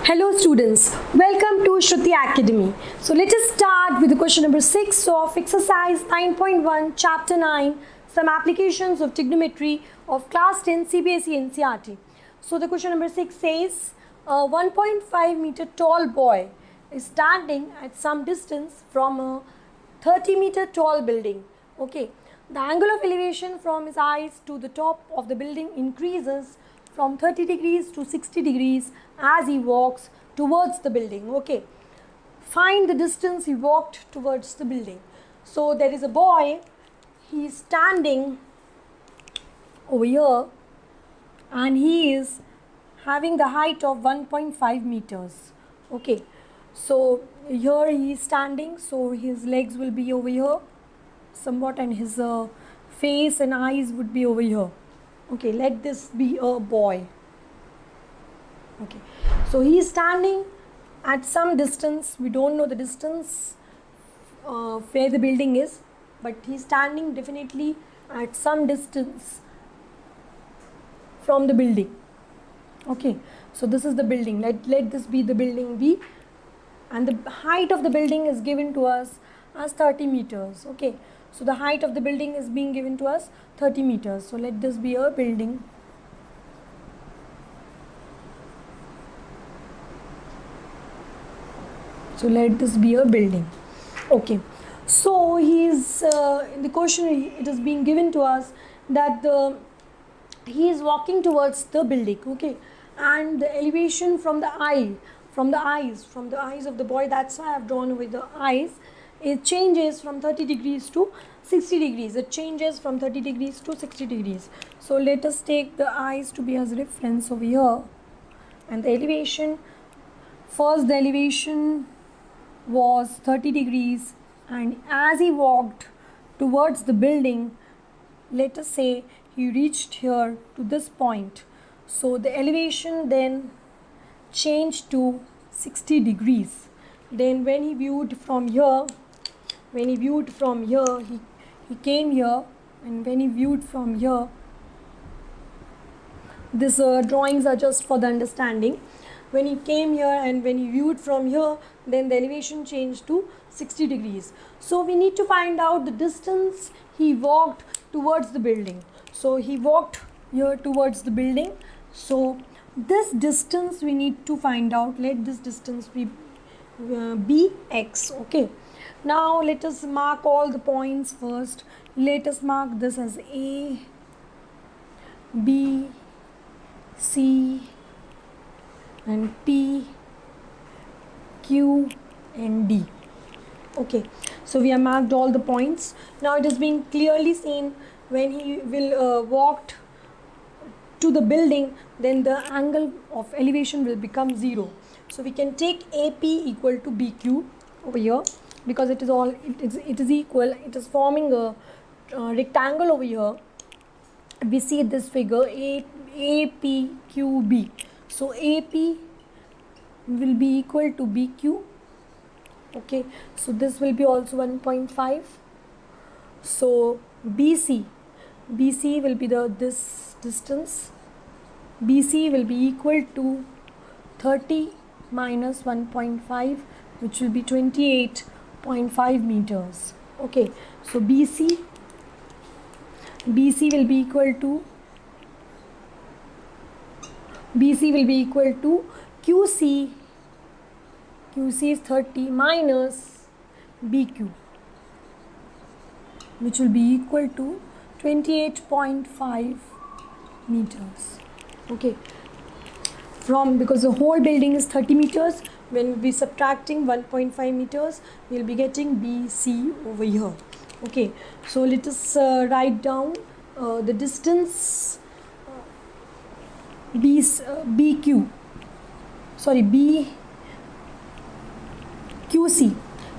Hello students, welcome to Shruti Academy. So let us start with the question number 6 of exercise 9.1 chapter 9, some applications of trigonometry of class 10 CBSE NCERT. So the question number 6 says a 1.5 meter tall boy is standing at some distance from a 30 meter tall building. Okay, the angle of elevation from his eyes to the top of the building increases from 30 degrees to 60 degrees as he walks towards the building. Okay, find the distance he walked towards the building. So there is a boy, he is standing over here and he is having the height of 1.5 meters. Okay, so here he is standing, so his legs will be over here somewhat and his face and eyes would be over here. Okay, let this be a boy. Okay, so he is standing at some distance. We don't know the distance where the building is, but he is standing definitely at some distance from the building. Okay, so this is the building. Let this be the building B, and the height of the building is given to us as 30 meters. Okay, so the height of the building is being given to us 30 meters. So let this be a building. So let this be a building. Okay, so he is in the question it is being given to us that he is walking towards the building. Okay, and the elevation from the eyes of the boy, that's why I have drawn with the eyes, it changes from 30 degrees to 60 degrees. It changes from 30 degrees to 60 degrees. So let us take the eyes to be as reference over here, and the elevation, first the elevation was 30 degrees, and as he walked towards the building, let us say he reached here to this point, so the elevation then changed to 60 degrees. Then when he viewed from here, he came here, and when he viewed from here, these drawings are just for the understanding. When he came here and when he viewed from here, then the elevation changed to 60 degrees. So we need to find out the distance he walked towards the building. So he walked here towards the building. So this distance we need to find out. Let this distance be bx. Okay, now let us mark all the points first. Let us mark this as A, B, C and P, Q and D. Okay, so we have marked all the points. Now it is being clearly seen when he will walked to the building, then the angle of elevation will become 0. So we can take AP equal to BQ over here, because it is equal. It is forming a rectangle over here. We see this figure APQB. So AP will be equal to BQ. Okay, so this will be also 1.5. So BC will be this distance. BC will be equal to 30 minus 1.5, which will be 28.5 meters. Okay, so BC will be equal to QC. QC is 30 minus BQ, which will be equal to 28.5 meters. Okay, because the whole building is 30 meters, when we be subtracting 1.5 meters, we will be getting BC over here. Okay, so let us write down the distance BQC.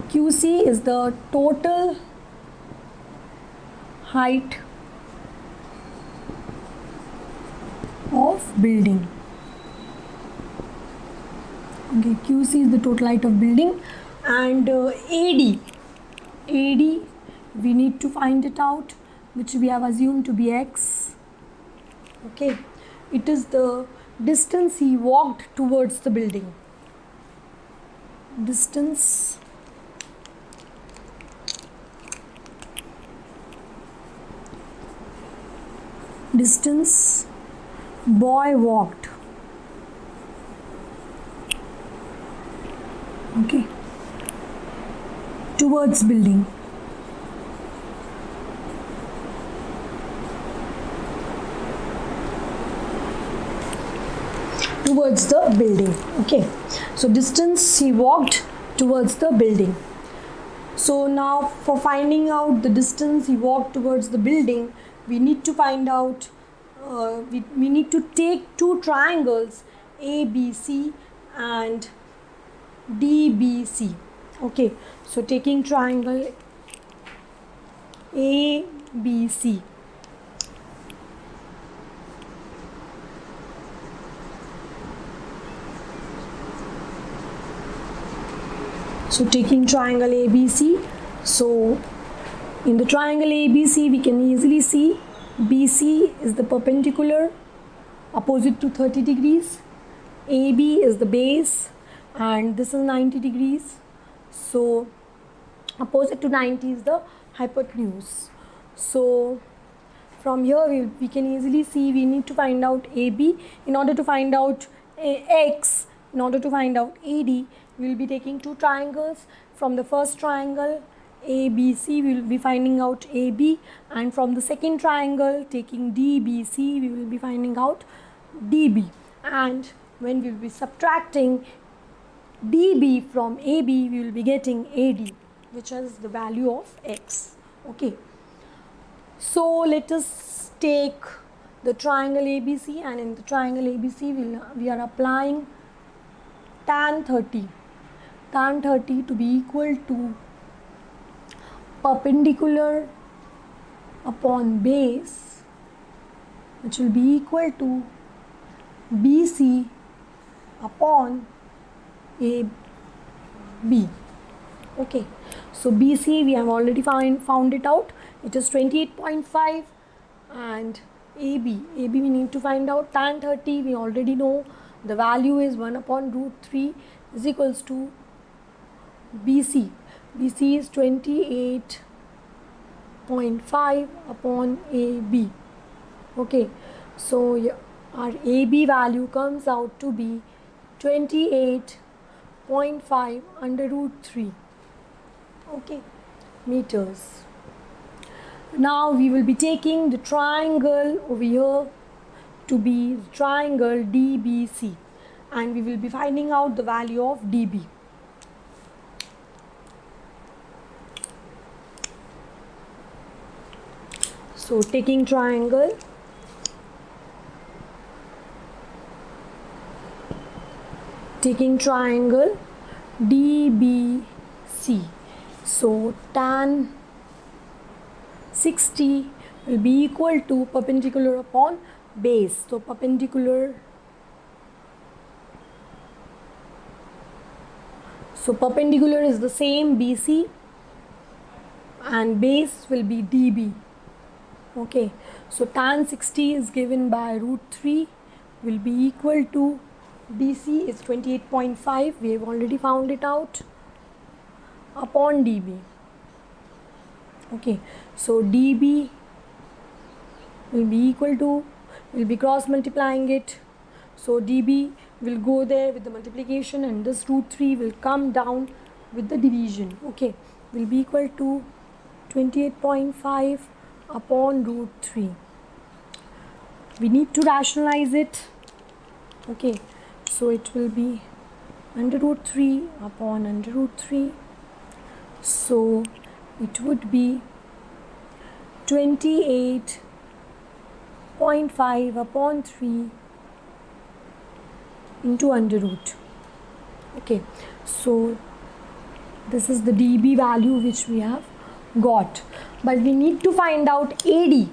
QC is the total height of building. Okay, QC is the total height of building, and AD we need to find it out, which we have assumed to be X. Okay, it is the distance he walked towards the building. distance boy walked. Okay, towards building. Towards the building. Okay, so distance he walked towards the building. So now for finding out the distance he walked towards the building, we need to find out, we need to take two triangles ABC and DBC. Okay, so taking triangle ABC. So taking triangle ABC, so in the triangle ABC we can easily see BC is the perpendicular opposite to 30 degrees, AB is the base, and this is 90 degrees. So opposite to 90 is the hypotenuse. So from here we can easily see we need to find out AB. In order to find out X, in order to find out AD, we will be taking two triangles. From the first triangle ABC, we will be finding out AB, and from the second triangle taking DBC, we will be finding out DB. And when we will be subtracting DB from AB, we will be getting AD, which is the value of X. Okay, so let us take the triangle ABC, and in the triangle ABC we are applying tan 30 to be equal to perpendicular upon base, which will be equal to BC upon AB. Okay, so BC we have already found it out, it is 28.5, and AB we need to find out. Tan 30 we already know the value is 1 upon root 3 is equals to BC is 28.5 upon AB. Okay, so our AB value comes out to be 28.5 under root 3. Okay, meters. Now we will be taking the triangle over here to be the triangle DBC, and we will be finding out the value of DB. So taking triangle DBC, so tan 60 will be equal to perpendicular upon base. So perpendicular is the same BC, and base will be DB. Okay, so tan 60 is given by root 3 will be equal to BC is 28.5, we have already found it out, upon DB. Okay, so DB will be equal to, we'll be cross multiplying it, so DB will go there with the multiplication, and this root 3 will come down with the division. Okay, will be equal to 28.5 upon root 3. We need to rationalize it. Okay, so it will be under root 3 upon under root 3. So it would be 28.5 upon 3 into under root. Okay, so this is the DB value which we have got, but we need to find out AD.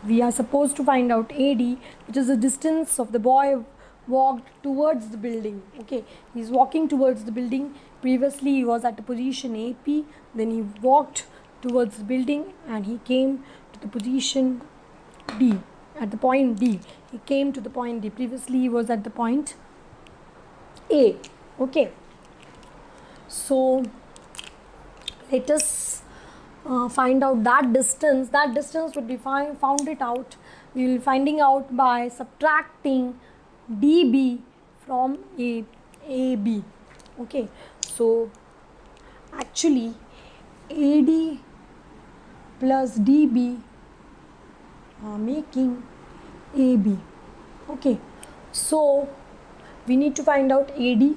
We are supposed to find out AD, which is the distance of the boy walked towards the building. Okay, he's walking towards the building. Previously he was at the position AP, then he walked towards the building and he came to the position D, at the point D. He came to the point D. Previously he was at the point A. Okay, So let us find out that distance. That distance would be found it out. We will finding out by subtracting dB from AB. Okay, so actually AD plus dB are making AB. Okay, so we need to find out AD.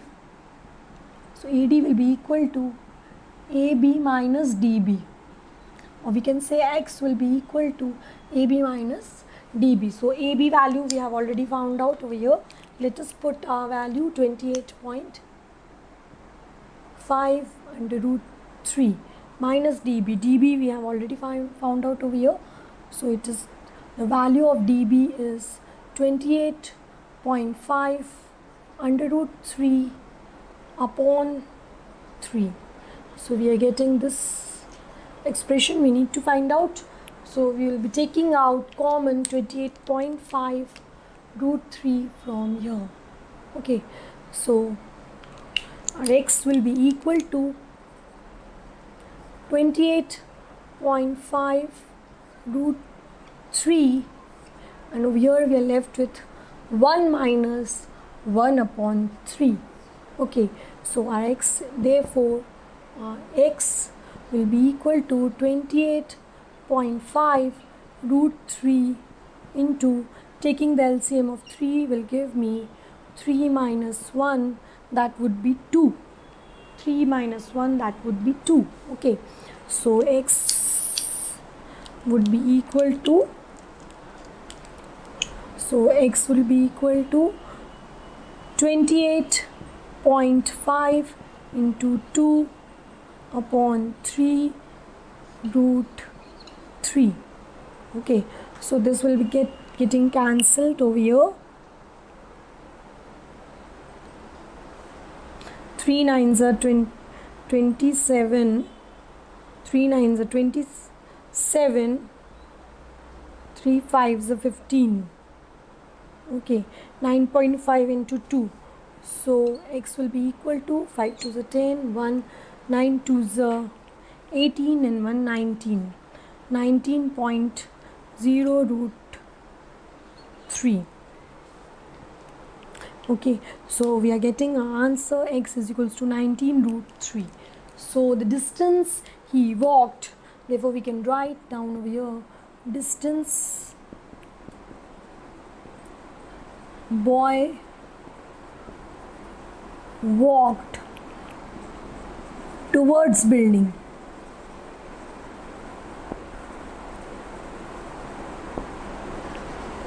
So AD will be equal to AB minus dB, or we can say X will be equal to AB minus dB. So AB value we have already found out over here. Let us put our value 28.5 under root 3 minus dB. dB we have already found out over here. So it is, the value of dB is 28.5 under root 3 upon 3. So we are getting this expression we need to find out. So we will be taking out common 28.5 root 3 from here. Okay, so our X will be equal to 28.5 root 3, and over here we are left with 1 minus 1 upon 3. Okay, so our X, therefore X will be equal to 28.5 root 3 into, taking the LCM of 3 will give me 3 minus 1, that would be 2. 3 minus 1, that would be 2. Okay, so X would be equal to, so X will be equal to 28.5 into 2 upon 3 root 3. Okay, so this will be getting cancelled over here. 3 nines are 27, 3 nines are 27, 3 fives are 15. Okay, 9.5 into 2. So X will be equal to 5 2s are 10, 1, 9 2s are 18, and 1 19. 19.0 root 3. Okay, so we are getting our answer. X is equals to 19 root 3. So the distance he walked, therefore we can write down over here, distance boy walked towards building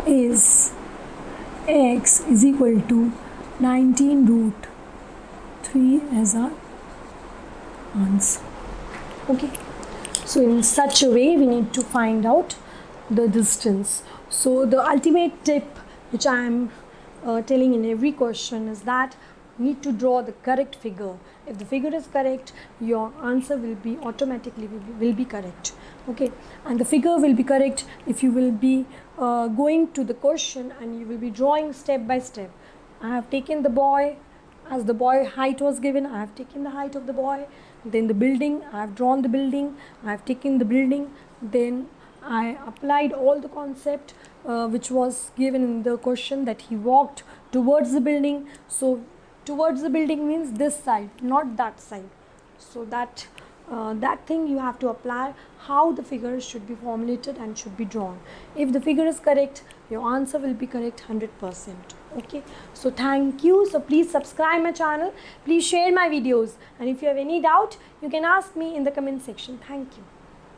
is X is equal to 19 root 3 as our answer. Okay, so in such a way we need to find out the distance. So the ultimate tip which I am telling in every question is that you need to draw the correct figure. If the figure is correct, your answer will be automatically will be correct. Okay, and the figure will be correct if you will be going to the question and you will be drawing step by step. I have taken the boy, as the boy height was given, I have taken the height of the boy. Then the building, I have drawn the building, I have taken the building. Then I applied all the concept which was given in the question, that he walked towards the building. So towards the building means this side, not that side. So that thing you have to apply, how the figures should be formulated and should be drawn. If the figure is correct, your answer will be correct 100%. Okay, so thank you. So please subscribe my channel, please share my videos, and if you have any doubt you can ask me in the comment section. Thank you.